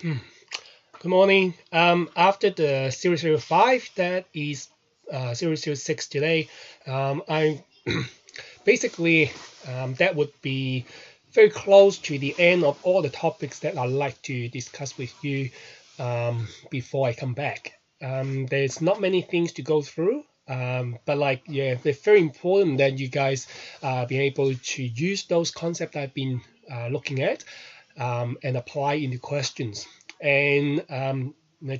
Good morning. After the 005, that is 006 today, I basically that would be very close to the end of all the topics that I'd like to discuss with you before I come back. There's not many things to go through. But yeah, it's very important that you guys be able to use those concepts I've been looking at and apply into questions. And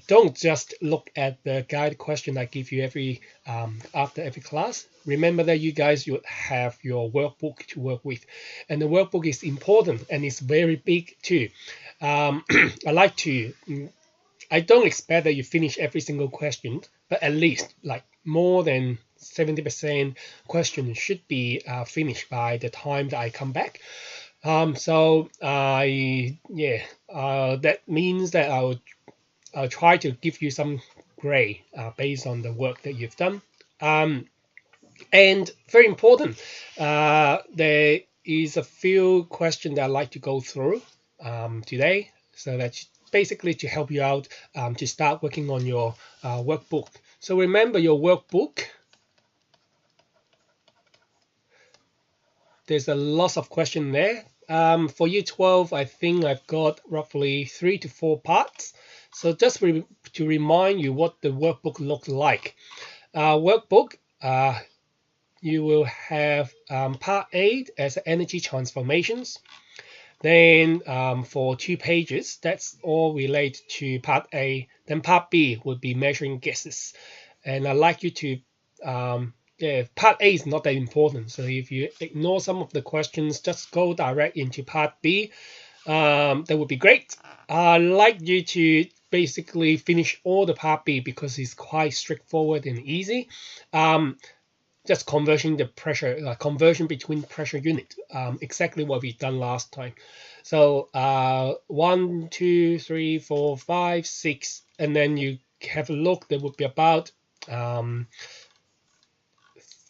don't just look at the guide question I give you every after every class. Remember that you guys will have your workbook to work with, and the workbook is important and it's very big too. I don't expect that you finish every single question, but at least like more than 70% questions should be finished by the time that I come back. That means that I'll try to give you some grade based on the work that you've done. And very important, there is a few questions that I'd like to go through today, so that basically to help you out to start working on your workbook. So remember your workbook. There's a lot of questions there. For year 12, I think I've got roughly 3 to 4 parts. So just to remind you what the workbook looks like. Workbook, you will have part A as energy transformations. Then for 2 pages, that's all related to part A. Then part B would be measuring gases. And I'd like you to, part A is not that important. So if you ignore some of the questions, just go direct into part B. That would be great. I'd like you to basically finish all the part B because it's quite straightforward and easy. Just conversion between pressure unit, exactly what we've done last time. So 1, 2, 3, 4, 5, 6, and then you have a look. There would be about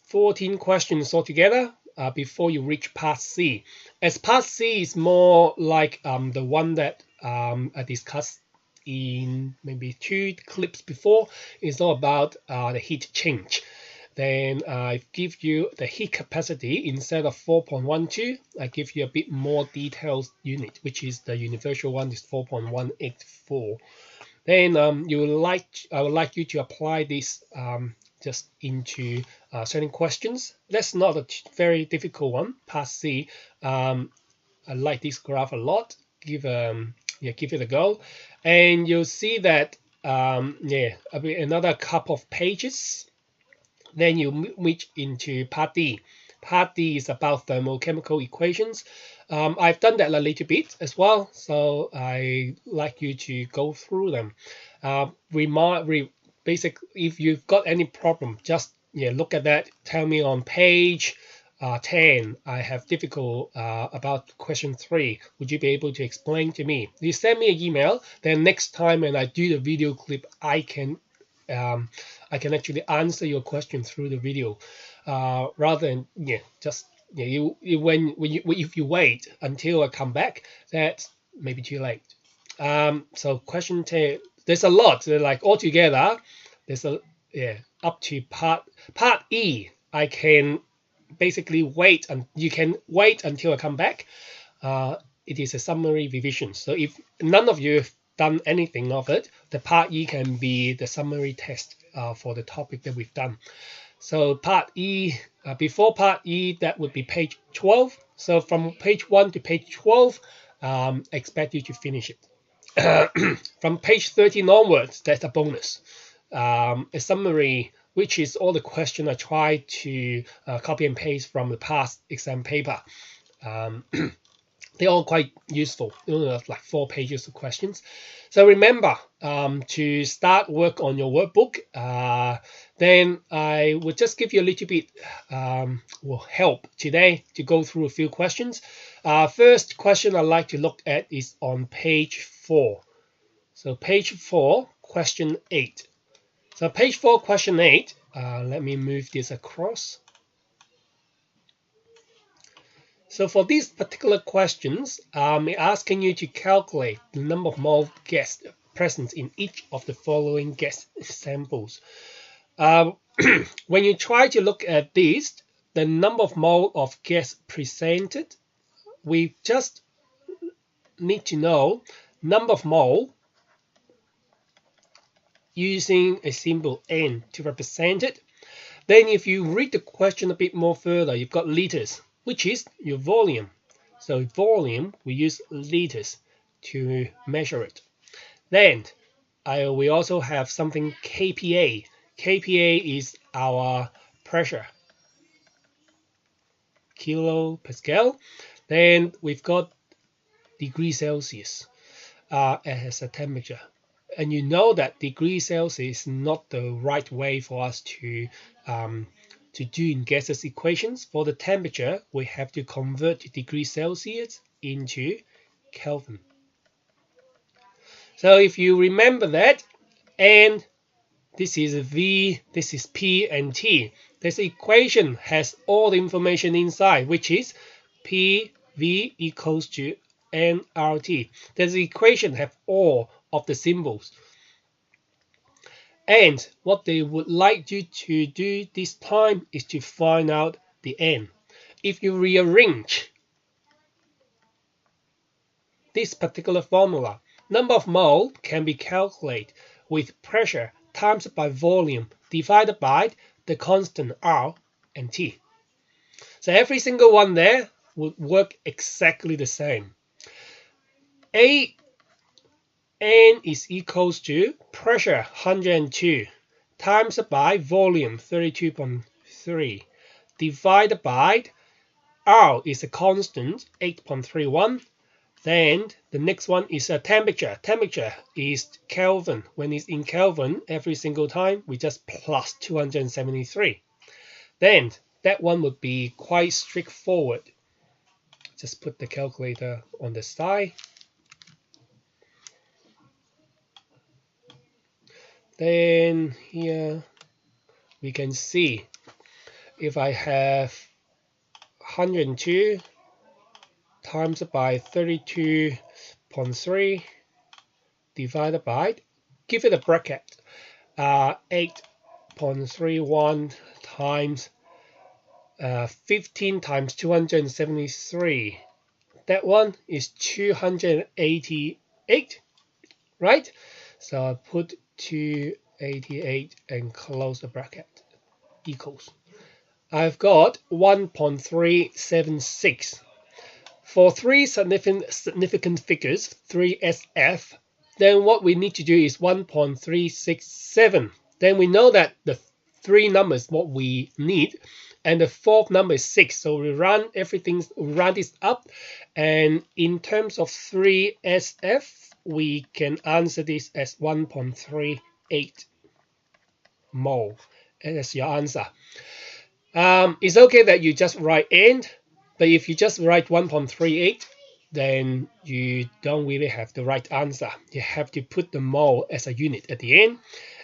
14 questions altogether before you reach part C. As part C is more like the one that I discussed in maybe 2 clips before. It's all about the heat change. Then I give you the heat capacity instead of 4.12. I give you a bit more detailed unit, which is the universal one is 4.184. Then I would like you to apply this just into certain questions. That's not a very difficult one. Part C. I like this graph a lot. Give it a go, and you'll see that another couple of pages. Then you reach into part D. Part D is about thermochemical equations. I've done that a little bit as well, so I like you to go through them. If you've got any problem, just look at that. Tell me on page 10, I have difficult about question 3. Would you be able to explain to me? You send me an email. Then next time when I do the video clip, I can actually answer your question through the video, rather than if you wait until I come back, that's maybe too late. So question 10, there's a lot. Like altogether, there's up to part E. I can basically wait, and you can wait until I come back. It is a summary revision. So if none of you have done anything of it, the part E can be the summary test for the topic that we've done. So part E, before part E, that would be page 12. So from page 1 to page 12, expect you to finish it. From page 13 onwards, that's a bonus. A summary, which is all the questions I try to copy and paste from the past exam paper. They're all quite useful, like 4 pages of questions. So remember to start work on your workbook. Then I will just give you a little bit will help today to go through a few questions. First question I'd like to look at is on page 4. So page 4, question 8. So page 4, question 8. Let me move this across. So for these particular questions, I'm asking you to calculate the number of mole gas present in each of the following gas samples. When you try to look at this, the number of mole of gas presented, we just need to know number of mole using a symbol N to represent it. Then if you read the question a bit more further, you've got liters, which is your volume. So volume, we use liters to measure it. Then we also have something kPa. kPa is our pressure, kilopascal. Then we've got degrees Celsius as a temperature. And you know that degrees Celsius is not the right way for us to do in gases equations. For the temperature, we have to convert degrees Celsius into Kelvin. So if you remember that, and this is V, this is P and T. This equation has all the information inside, which is PV equals to nRT. This equation have all of the symbols. And what they would like you to do this time is to find out the N. If you rearrange this particular formula, number of mole can be calculated with pressure times by volume divided by the constant R and T. So every single one there would work exactly the same. N is equals to pressure 102 times by volume 32.3 divided by R is a constant 8.31. Then the next one is a temperature. Temperature is Kelvin. When it's in Kelvin, every single time we just plus 273. Then that one would be quite straightforward. Just put the calculator on the side. Then here we can see if I have 102 times by 32.3 divided by, give it a bracket, 8.31 times 15 times 273. That one is 288, right? So I put 288 and close the bracket, equals. I've got 1.376. For three significant figures, 3 SF, then what we need to do is 1.367. Then we know that the three numbers what we need, and the fourth number is 6. So we run this up, and in terms of 3 SF, we can answer this as 1.38 mole. And that's your answer. It's okay that you just write N. But if you just write 1.38, then you don't really have the right answer. You have to put the mole as a unit at the end.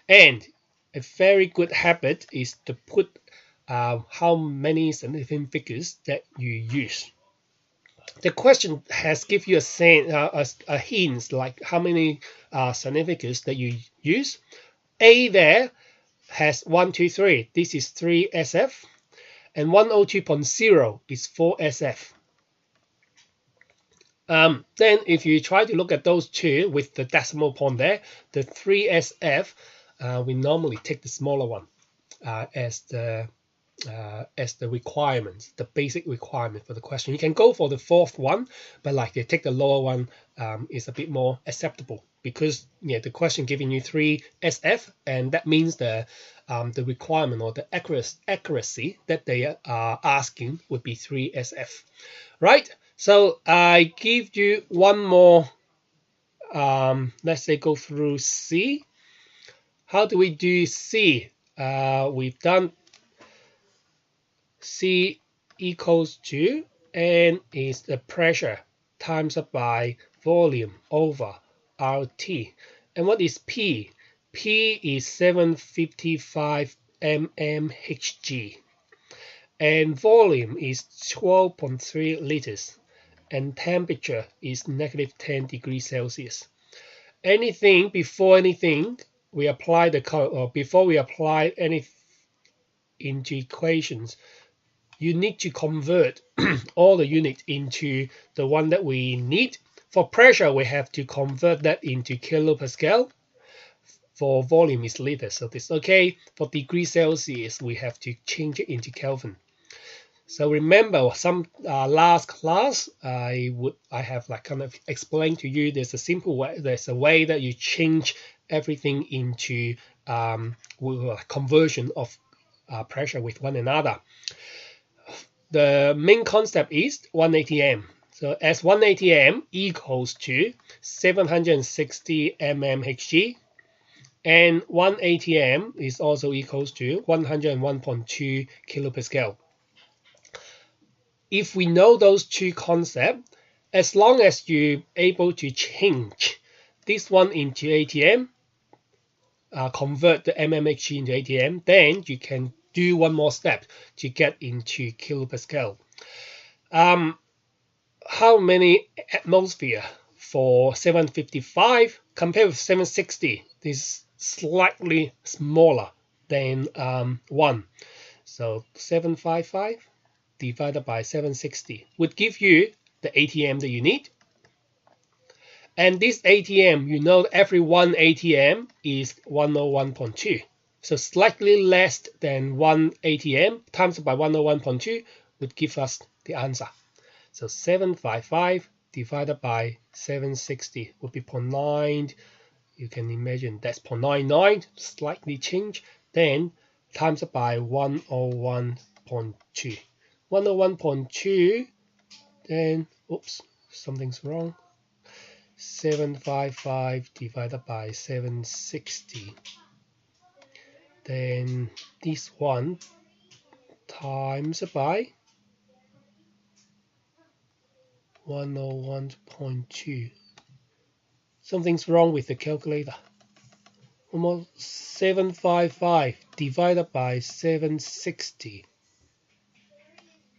And a very good habit is to put how many significant figures that you use. The question has give you a hint like how many significants that you use. A there has 1, 2, 3. This is 3 SF. And 102.0 is 4 SF. Then if you try to look at those two with the decimal point there, the 3 SF, we normally take the smaller one as the requirement, the basic requirement for the question. You can go for the fourth one, but like you take the lower one is a bit more acceptable because the question giving you 3 SF, and that means the requirement or the accuracy that they are asking would be 3 SF, right? So I give you one more. Let's say go through C. How do we do C? We've done C equals to N is the pressure times by volume over RT. And what is P? P is 755 mmHg. and volume is 12.3 liters, and temperature is -10 degrees Celsius. Anything before anything we apply before we apply any into equations, you need to convert all the units into the one that we need. For pressure, we have to convert that into kilopascal. For volume is liters, so this is okay. For degrees Celsius, we have to change it into Kelvin. So remember, some last class I have like kind of explained to you. There's a simple way. There's a way that you change everything into conversion of pressure with one another. The main concept is 1 atm. So as 1 atm equals to 760 mmHg, and 1 atm is also equals to 101.2 kilopascal. If we know those two concepts, as long as you're able to change this one into atm, convert the mmHg into atm, then you can do one more step to get into kilopascal. How many atmosphere for 755 compared with 760? This is slightly smaller than 1. So 755 divided by 760 would give you the atm that you need. And this atm, you know, every 1 atm is 101.2. So slightly less than 1 atm times by 101.2 would give us the answer. So 755 divided by 760 would be 0.9. You can imagine that's 0.99, slightly change. Then times by 101.2. 101.2, then, oops, something's wrong. 755 divided by 760. Then this one times by 101.2. Something's wrong with the calculator. Almost 755 divided by 760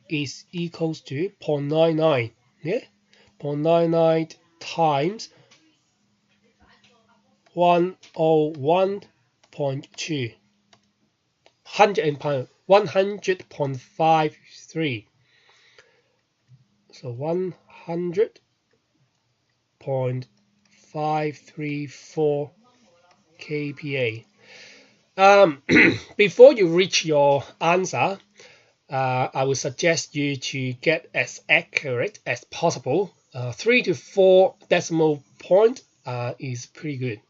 is equals to 0.99. Yeah, 0.99 times 101.2. 100.53. So 100.534 kPa. Before you reach your answer, I would suggest you to get as accurate as possible. 3 to 4 decimal point is pretty good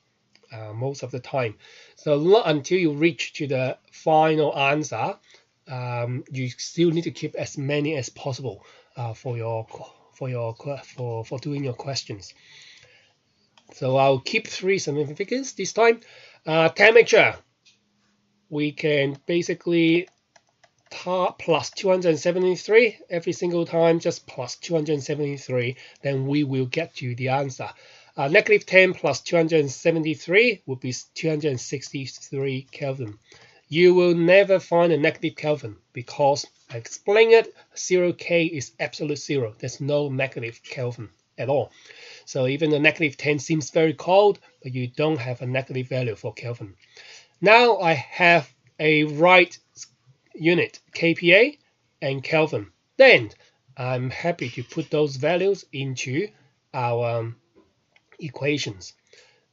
most of the time. So not until you reach to the final answer, you still need to keep as many as possible for doing your questions. So I'll keep 3 significants this time. Temperature, we can basically plus 273 every single time, just plus 273, then we will get you the answer. -10 plus 273 would be 263 Kelvin. You will never find a negative Kelvin because I explained it, 0K is absolute zero. There's no negative Kelvin at all. So even the -10 seems very cold, but you don't have a negative value for Kelvin. Now I have a right unit, kPa and Kelvin. Then I'm happy to put those values into our equations.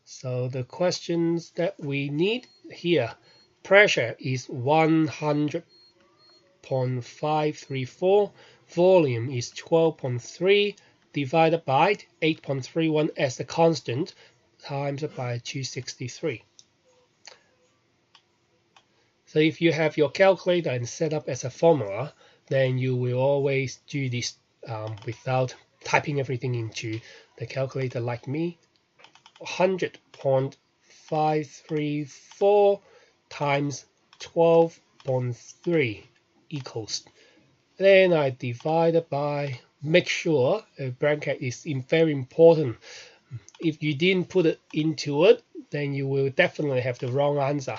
So the questions that we need here, pressure is 100.534, volume is 12.3 divided by 8.31 as the constant times by 263. So if you have your calculator and set up as a formula, then you will always do this without typing everything into the calculator like me. 100.534 times 12.3 equals. Then I divide it by, make sure a bracket is very important. If you didn't put it into it, then you will definitely have the wrong answer.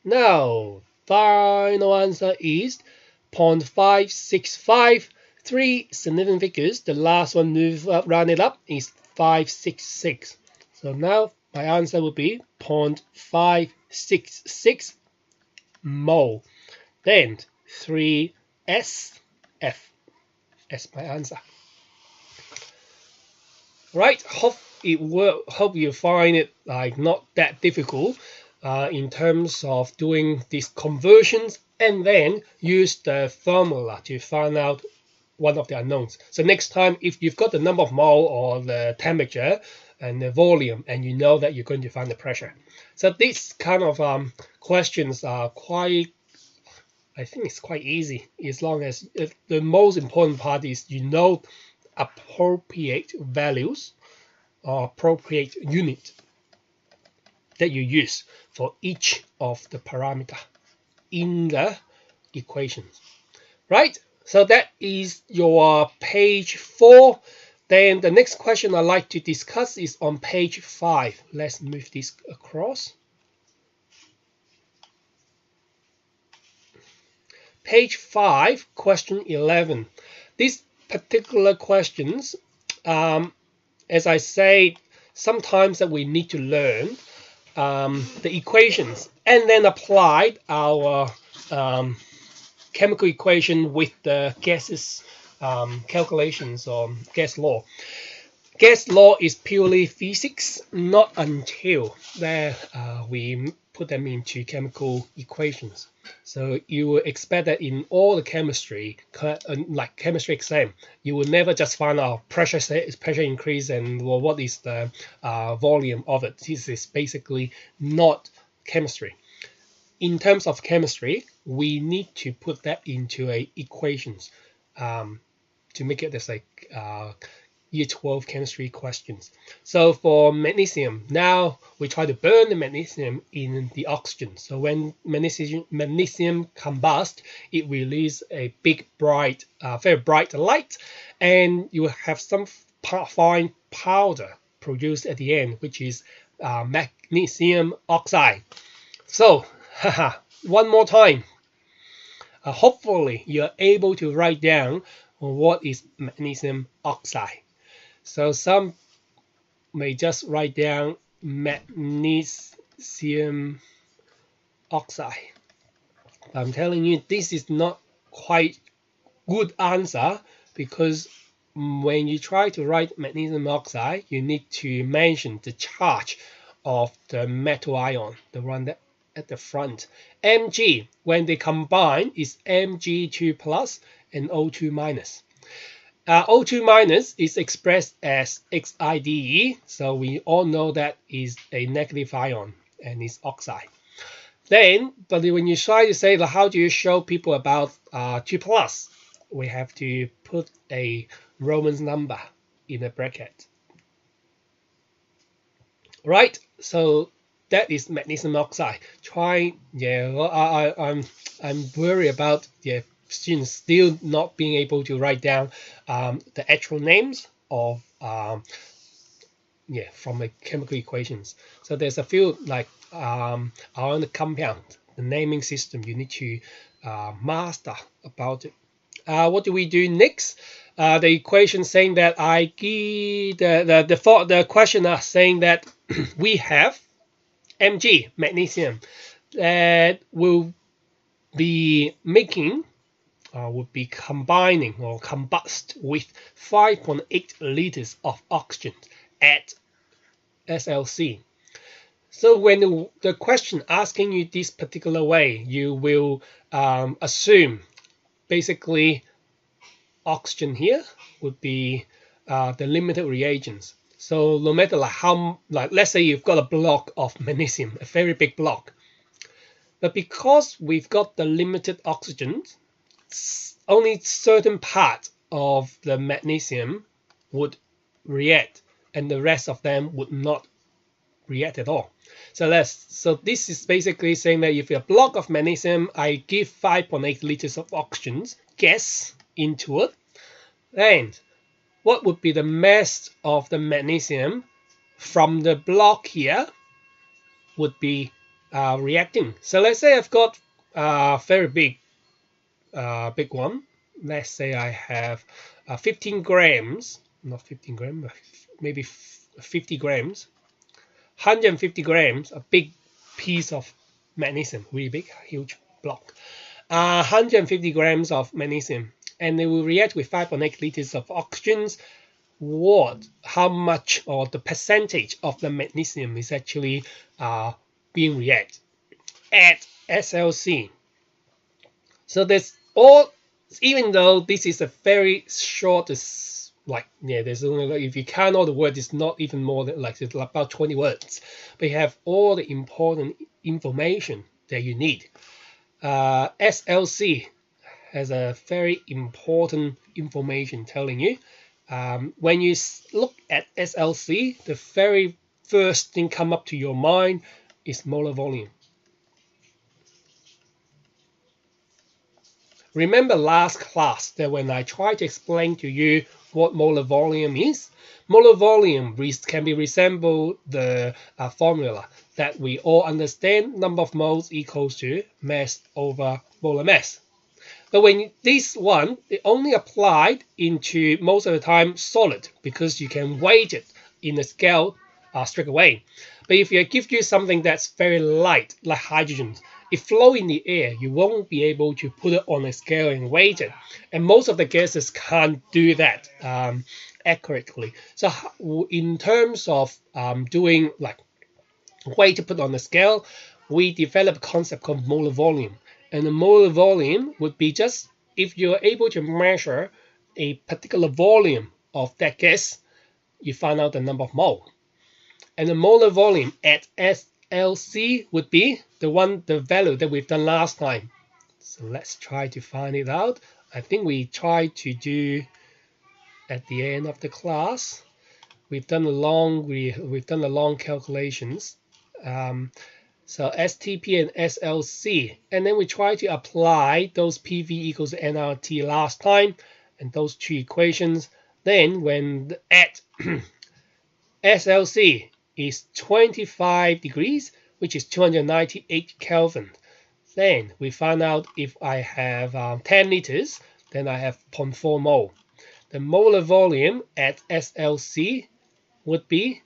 Now, final answer is 0.565. Three significant figures. The last one rounded up is 566. So now my answer would be 0.566 mole. Then 3SF. That's my answer. Right, hope you find it like not that difficult in terms of doing these conversions, and then use the formula to find out one of the unknowns. So next time, if you've got the number of mole or the temperature and the volume, and you know that you're going to find the pressure. So these kind of questions are quite, I think it's quite easy, as long as the most important part is you know appropriate values or appropriate unit that you use for each of the parameter in the equations. Right? So that is your page 4. Then the next question I'd like to discuss is on page 5. Let's move this across. Page 5, question 11. These particular questions, as I say, sometimes that we need to learn the equations and then apply our chemical equation with the gases calculations or gas law. Gas law is purely physics, not until we put them into chemical equations. So you will expect that in all the chemistry, like chemistry exam, you will never just find out pressure increase and what is the volume of it. This is basically not chemistry. In terms of chemistry, we need to put that into equations to make it as like Year 12 chemistry questions. So for magnesium, now we try to burn the magnesium in the oxygen. So when magnesium combusts, it releases a big, bright, very bright light, and you will have some fine powder produced at the end, which is magnesium oxide. So, one more time. Hopefully, you're able to write down what is magnesium oxide. So some may just write down magnesium oxide. I'm telling you, this is not quite good answer, because when you try to write magnesium oxide, you need to mention the charge of the metal ion, the one that at the front. Mg, when they combine, is Mg2 plus and O2 minus. O2 minus is expressed as XIDE, so we all know that is a negative ion and is oxide. Then, but when you try to say, how do you show people about 2 plus, we have to put a Roman number in a bracket. Right, so that is magnesium oxide. I'm worried about students still not being able to write down the actual names of from the chemical equations. So there's a few like on the compound, the naming system, you need to master about it. What do we do next? The equation saying that the questioner saying that we have Mg, magnesium, that will be making would be combining or combust with 5.8 liters of oxygen at SLC. So when the question asking you this particular way, you will assume basically oxygen here would be the limited reagents. So no matter let's say you've got a block of magnesium, a very big block, but because we've got the limited oxygen, only certain part of the magnesium would react, and the rest of them would not react at all. So this is basically saying that if a block of magnesium, I give 5.8 liters of oxygen gas into it, then what would be the mass of the magnesium from the block here would be reacting. So let's say I've got a very big one. Let's say I have 15 grams, not 15 grams, maybe 50 grams, 150 grams, a big piece of magnesium, really big, huge block. 150 grams of magnesium, and they will react with 5.8 liters of oxygen. How much, or the percentage of the magnesium is actually being reacted at SLC. So there's all, even though this is a very short, there's only, if you count all the words, it's not even more than it's about 20 words, but you have all the important information that you need. SLC has a very important information telling you. When you look at SLC, the very first thing come up to your mind is molar volume. Remember last class that when I tried to explain to you what molar volume is, molar volume can be resembled the formula that we all understand: number of moles equals to mass over molar mass. But when this one, it only applied into most of the time solid, because you can weight it in the scale straight away. But if I give you something that's very light, like hydrogen, it flows in the air, you won't be able to put it on a scale and weight it. And most of the gases can't do that accurately. So in terms of doing way to put on the scale, we developed a concept called molar volume. And the molar volume would be just if you're able to measure a particular volume of that gas, you find out the number of mole. And the molar volume at SLC would be the value that we've done last time. So let's try to find it out. I think we tried to do at the end of the class. We've done a long calculations. So STP and SLC, and then we try to apply those PV equals nRT last time, and those two equations. Then when at SLC is 25 degrees, which is 298 Kelvin, then we find out if I have 10 liters, then I have 0.4 mole. The molar volume at SLC would be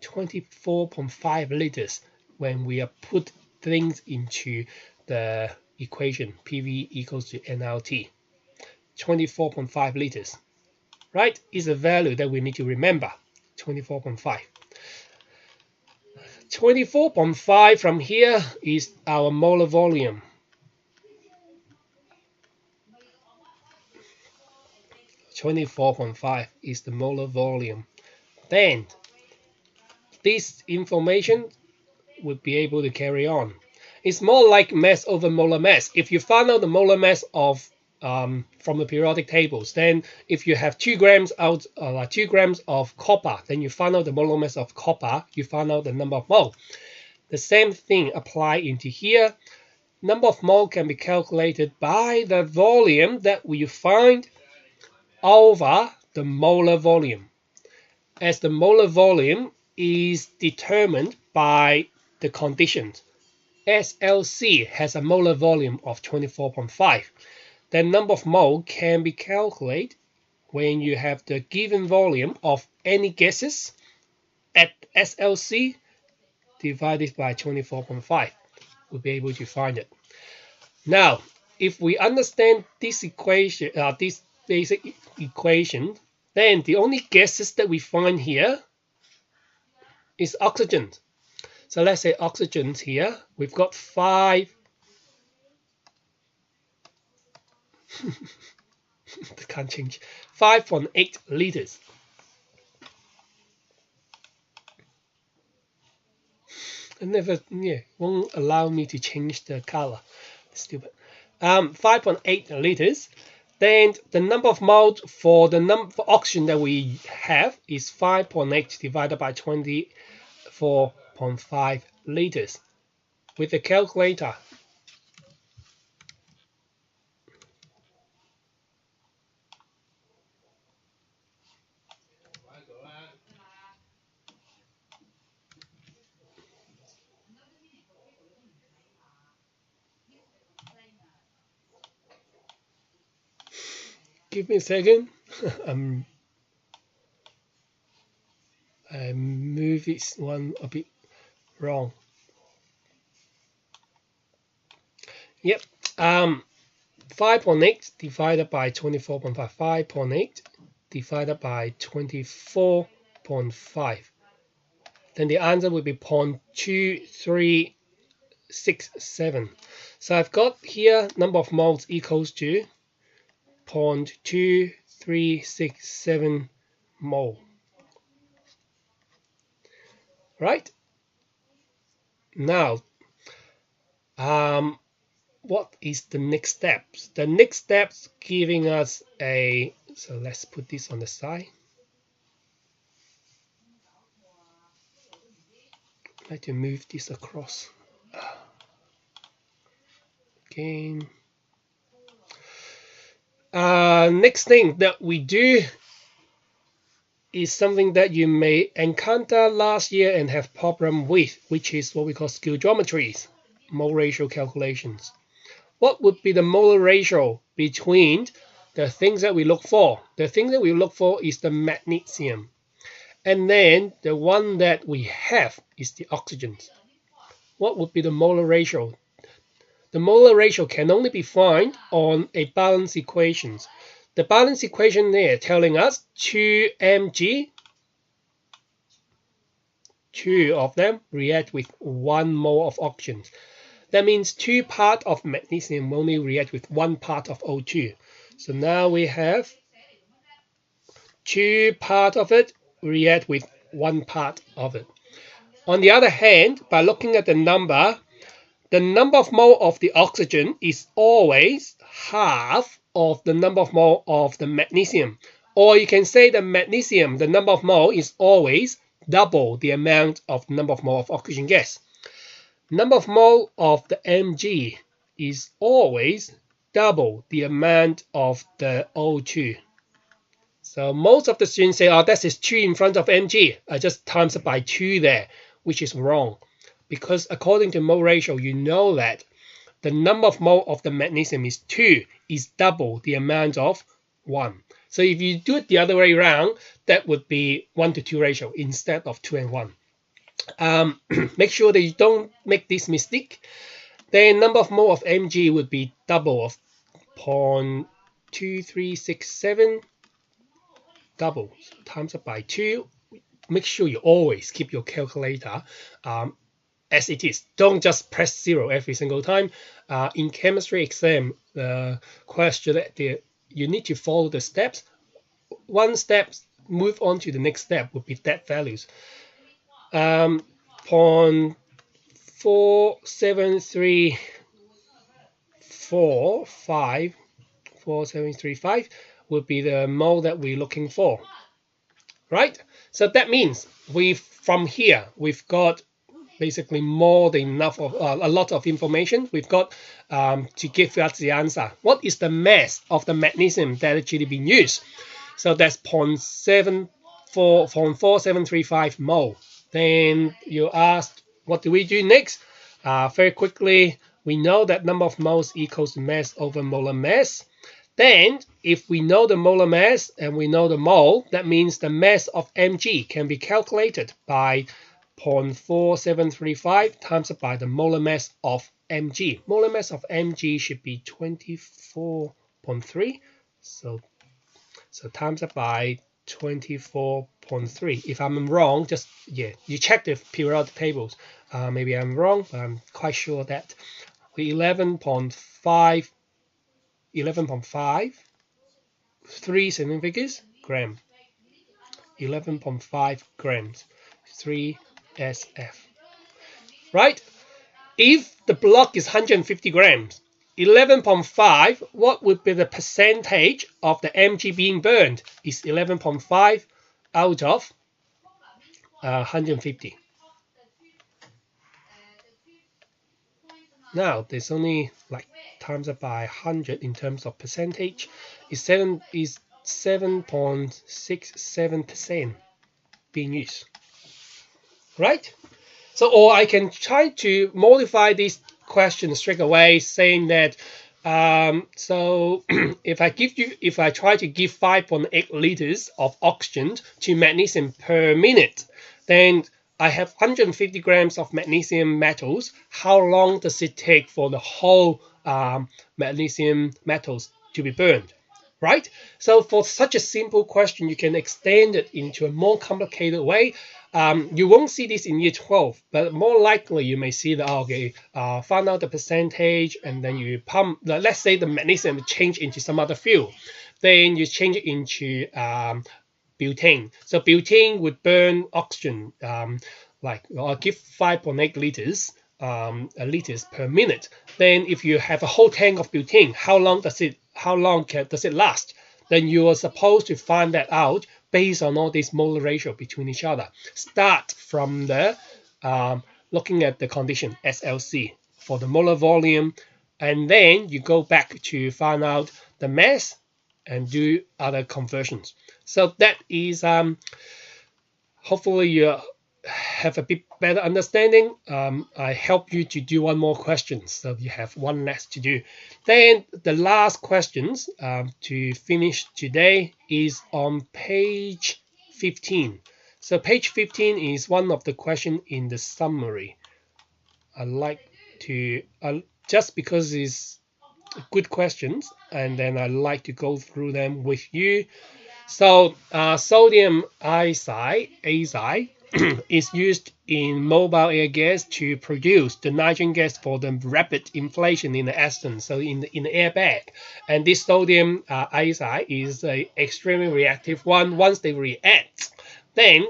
24.5 liters when we put things into the equation PV equals to nRT. 24.5 liters, right, is a value that we need to remember. 24.5. 24.5 from here is our molar volume. .5 is the molar volume. Then this information would be able to carry on. It's more like mass over molar mass. If you find out the molar mass of from the periodic tables, then if you have 2 grams out, 2 grams of copper, then you find out the molar mass of copper. You find out the number of mole. The same thing apply into here. Number of mole can be calculated by the volume that we find over the molar volume, as the molar volume is determined by the conditions. SLC has a molar volume of 24.5. The number of mole can be calculated when you have the given volume of any gases at SLC divided by 24.5. We'll be able to find it. Now, if we understand this equation, this basic equation, then the only gases that we find here is oxygen. So let's say oxygen here, we've got 5. Can't change. 5.8 liters. Won't allow me to change the color. Stupid. 5.8 liters. Then the number of moles for oxygen that we have is 5.8 divided by 24.5 liters. With the calculator, Give me a second. I moved this one a bit wrong. Yep. 5.8 divided by 24.5. 5.8 divided by 24.5. Then the answer will be 0.2367. So I've got here number of moles equals to 0.2367 mole. Right? Now, what is the next steps? The next steps giving us a, so let's put this on the side. I'd like to move this across. Again. Next thing that we do is something that you may encounter last year and have problem with, which is what we call stoichiometries, mole ratio calculations. What would be the molar ratio between the things that we look for? The thing that we look for is the magnesium. And then the one that we have is the oxygen. What would be the molar ratio? The molar ratio can only be found on a balance equation. The balance equation there telling us 2 Mg, 2 of them react with 1 mole of oxygen. That means 2 parts of magnesium only react with 1 part of O2. So now we have 2 parts of it react with 1 part of it. On the other hand, by looking at the number of mole of the oxygen is always half of the number of mole of the magnesium. Or you can say the magnesium, the number of mole is always double the amount of the number of mole of oxygen gas. Number of mole of the Mg is always double the amount of the O2. So most of the students say, oh, that is 2 in front of Mg. I just times it by 2 there, which is wrong. Because according to mole ratio, you know that the number of mole of the magnesium is 2, is double the amount of 1. So if you do it the other way around, that would be 1 to 2 ratio instead of 2 and 1. Make sure that you don't make this mistake. Then number of mole of Mg would be double of 0.2367, double, so times it by 2. Make sure you always keep your calculator as it is. Don't just press 0 every single time. In chemistry exam, the question that you need to follow the steps. One step, move on to the next step would be that values. 0.4735 would be the mole that we're looking for, right? So that means from here we've got basically more than enough of a lot of information. We've got to give us the answer. What is the mass of the magnesium that actually been used? So that's 0.4735 mole. Then you asked, what do we do next? Very quickly, we know that number of moles equals to mass over molar mass. Then, if we know the molar mass and we know the mole, that means the mass of Mg can be calculated by 0.4735 times by the molar mass of Mg. Molar mass of Mg should be 24.3. So times it by 24.3. If I'm wrong, just you check the periodic tables. Maybe I'm wrong, but I'm quite sure that 11.5, 3 significant figures, gram. 11.5 grams, 3 SF. Right? If the block is 150 grams, 11.5, what would be the percentage of the Mg being burned? Is 11.5 out of 150. Now there's only like times it by 100 in terms of percentage. Is 7.67% being used, right? So, or I can try to modify this question straight away, saying that So if I try to give 5.8 liters of oxygen to magnesium per minute, then I have 150 grams of magnesium metals. How long does it take for the whole magnesium metals to be burned? Right? So for such a simple question, you can extend it into a more complicated way. You won't see this in year 12, but more likely you may see that, okay, find out the percentage, and then you pump, let's say the magnesium change into some other fuel. Then you change it into butane. So butane would burn oxygen, I'll give 5.8 liters liters per minute. Then if you have a whole tank of butane, how long does it last? Then you are supposed to find that out based on all this molar ratio between each other. Start from the looking at the condition SLC for the molar volume, and then you go back to find out the mass and do other conversions. So that is hopefully you have a bit better understanding. I help you to do one more question, so you have one less to do. Then the last questions to finish today is on page 15. So page 15 is one of the questions in the summary. I like to just because it's good questions, and then I like to go through them with you. So sodium iodide is used in mobile air gas to produce the nitrogen gas for the rapid inflation in the acetylene, so in the airbag. And this sodium iodide is an extremely reactive one. Once they react, then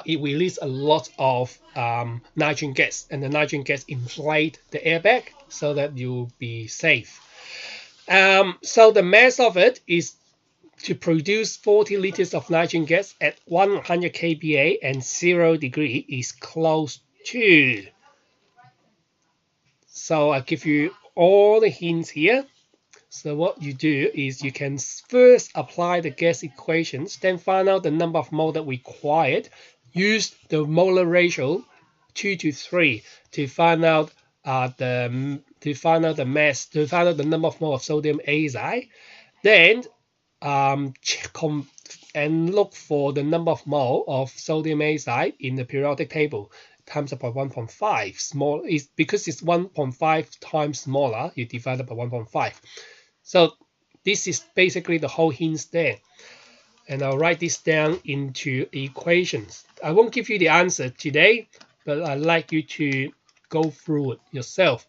it releases a lot of nitrogen gas, and the nitrogen gas inflate the airbag so that you'll be safe. So the mass of it is to produce 40 liters of nitrogen gas at 100 kPa and 0 degree is close to. So I give you all the hints here. So what you do is you can first apply the gas equations, then find out the number of mole that required. Use the molar ratio 2 to 3 to find out the mass, to find out the number of mole of sodium iodide. Then and look for the number of mole of sodium iodide in the periodic table times by 1.5. Small is because it's 1.5 times smaller, you divide it by 1.5. So this is basically the whole hints there. And I'll write this down into equations. I won't give you the answer today, but I'd like you to go through it yourself.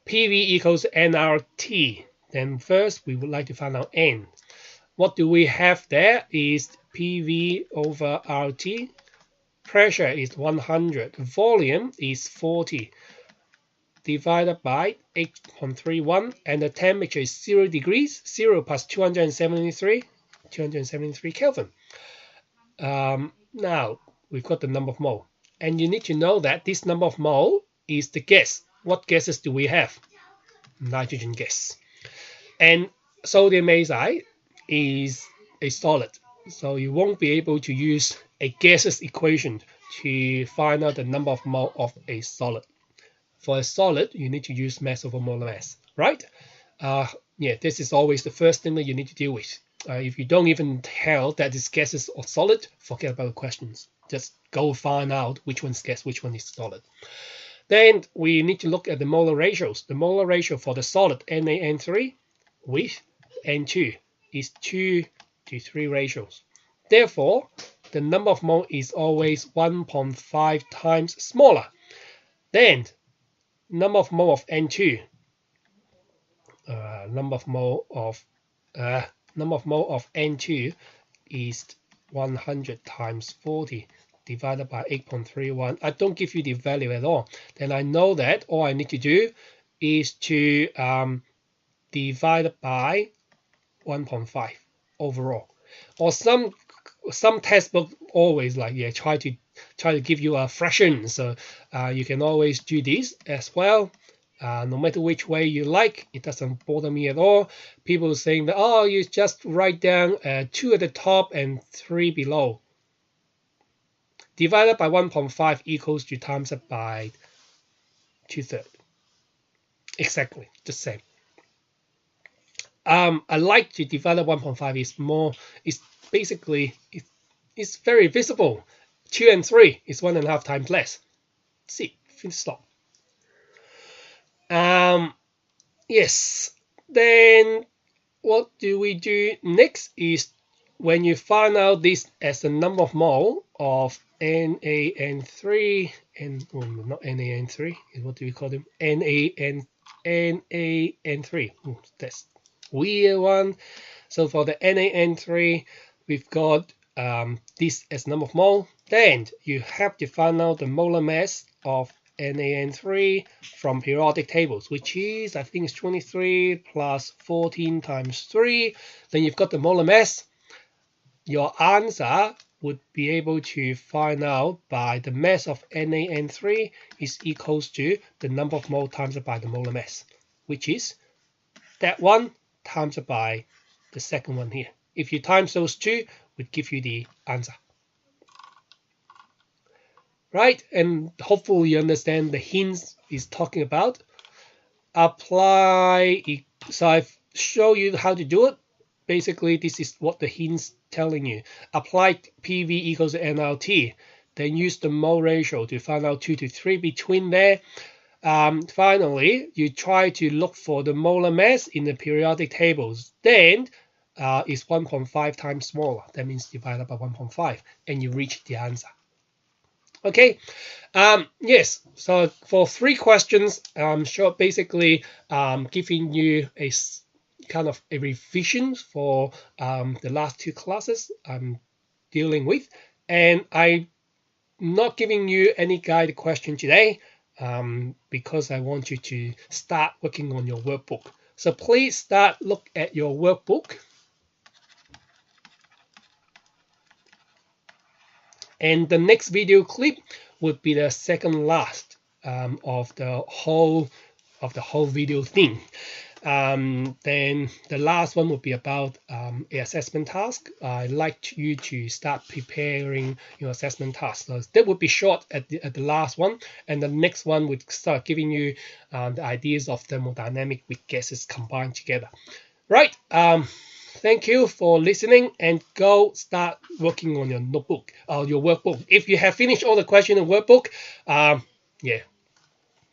PV equals nRT. Then first we would like to find out N. What do we have there is PV over RT. Pressure is 100. Volume is 40. Divided by 8.31. And the temperature is 0 degrees. 0 plus 273 Kelvin. Now, we've got the number of mole. And you need to know that this number of mole is the gas. What gases do we have? Nitrogen gas. And sodium iodide is a solid, so you won't be able to use a gaseous equation to find out the number of mole of a solid. For a solid, you need to use mass over molar mass, right? Yeah, this is always the first thing that you need to deal with. If you don't even tell that it's gaseous or solid, forget about the questions. Just go find out which one's gas, which one is solid. Then we need to look at the molar ratios. The molar ratio for the solid NaN3 with N2 is 2 to 3 ratios. Therefore, the number of mole is always 1.5 times smaller. Then, number of mole of N2, number of mole of N2 is 100 times 40 divided by 8.31. I don't give you the value at all. Then I know that all I need to do is to divide it by 1.5 overall. Or some textbook always try to give you a fraction, so you can always do this as well. No matter which way you like, it doesn't bother me at all. People saying that, oh, you just write down 2 at the top and 3 below. Divided by 1.5 equals to times it by 2/3. Exactly the same. I like to develop 1.5 is more, it's basically, it's very visible. 2 and 3 is 1.5 times less. See, finish stop. Yes, then what do we do next is when you find out this as the number of mole of NaN3 and not NaN3, what do we call them? NaN3. That's weird one. So for the NaN3, we've got this as number of mole. Then you have to find out the molar mass of NaN3 from periodic tables, which is, I think it's 23 plus 14 times 3. Then you've got the molar mass. Your answer would be able to find out by the mass of NaN3 is equals to the number of mole times by the molar mass, which is that one times by the second one here. If you times those two, would give you the answer. Right, and hopefully you understand the hints is talking about. Apply, so I've shown you how to do it. Basically, this is what the hints telling you. Apply PV equals nRT. Then use the mole ratio to find out 2 to 3 between there. Finally, you try to look for the molar mass in the periodic tables. Then it's 1.5 times smaller. That means divided by 1.5, and you reach the answer. Okay, yes, so for 3 questions, I'm sure basically giving you a kind of a revision for the last 2 classes I'm dealing with, and I'm not giving you any guided question today because I want you to start working on your workbook. So please look at your workbook. And the next video clip would be the second last of the whole video thing. Then the last one would be about an assessment task. I'd like you to start preparing your assessment task. So that would be short at the last one, and the next one would start giving you the ideas of thermodynamic with gases combined together. Right. Thank you for listening, and go start working on your notebook, your workbook. If you have finished all the questions in the workbook, yeah,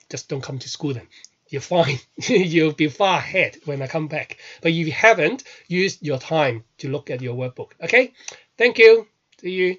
just don't come to school then. You're fine. You'll be far ahead when I come back. But if you haven't, use your time to look at your workbook. Okay? Thank you. See you.